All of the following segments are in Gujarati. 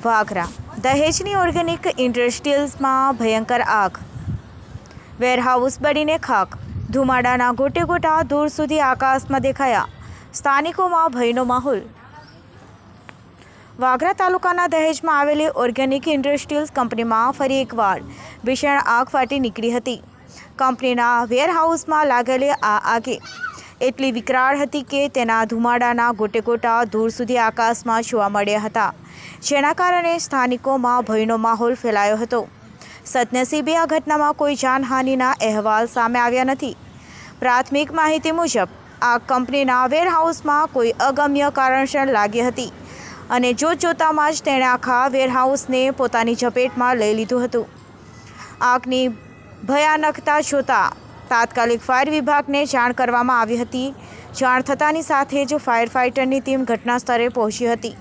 વાગરા દહેજની ઓર્ગેનિક ઇન્ડસ્ટ્રીઝમાં ભયંકર આગ, વેરહાઉસ બળીને ખાક, ધુમાડાના ગોટે ગોટા દૂર સુધી આકાશમાં દેખાયા, સ્થાનિકોમાં ભયનો માહોલ। વાગરા તાલુકાના દહેજમાં આવેલી ઓર્ગેનિક ઇન્ડસ્ટ્રીઝ કંપનીમાં ફરી એકવાર ભીષણ આગ ફાટી નીકળી હતી। કંપનીના વેરહાઉસમાં લાગેલી આ આગે એટલી વિકરાળ હતી કે તેના ધુમાડાના ગોટે ગોટા દૂર સુધી આકાશમાં જોવા મળ્યા હતા, જેના કારણે સ્થાનિકોમાં ભયનો માહોલ ફેલાયો હતો। સદનસીબે આ ઘટનામાં કોઈ જાનહાનિના અહેવાલ સામે આવ્યા નથી। પ્રાથમિક માહિતી મુજબ આ કંપનીના વેરહાઉસમાં કોઈ અગમ્ય કારણસર લાગી હતી અને જોતજોતામાં જ તેણે આખા વેરહાઉસને પોતાની ઝપેટમાં લઈ લીધું હતું। આગની ભયાનકતા જોતાં તાત્કાલિક ફાયર વિભાગને જાણ કરવામાં આવી હતી। જાણ થતાની સાથે જ ફાયર ફાઇટરની ટીમ ઘટના સ્થળે પહોંચી હતી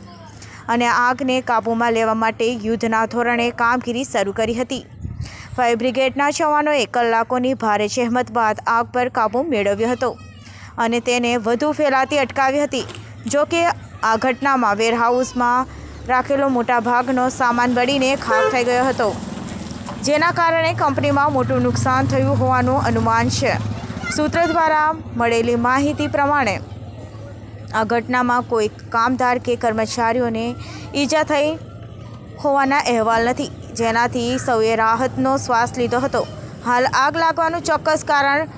અને આગને કાબૂમાં લેવા માટે યુદ્ધના ધોરણે કામગીરી શરૂ કરી હતી। ફાયર બ્રિગેડના જવાનોએ કલાકોની ભારે જહેમત બાદ આગ પર કાબૂ મેળવ્યો હતો અને તેને વધુ ફેલાતી અટકાવી હતી। જોકે આ ઘટનામાં વેરહાઉસમાં રાખેલો મોટાભાગનો સામાન બળીને ખાક થઈ ગયો હતો, જેના કારણે કંપનીમાં મોટું નુકસાન થયું હોવાનું અનુમાન છે। સૂત્રો દ્વારા મળેલી માહિતી પ્રમાણે આ ઘટનામાં કોઈ કામદાર કે કર્મચારીઓને ઈજા થઈ હોવાના અહેવાલ નથી, જેનાથી સૌએ રાહતનો શ્વાસ લીધો હતો। હાલ આગ લાગવાનું ચોક્કસ કારણ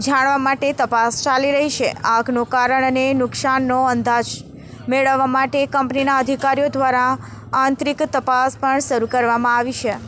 જાણવા માટે તપાસ ચાલી રહી છે। આગનું કારણ અને નુકસાનનો અંદાજ મેળવવા માટે કંપનીના અધિકારીઓ દ્વારા આંતરિક તપાસ પણ શરૂ કરવામાં આવી છે।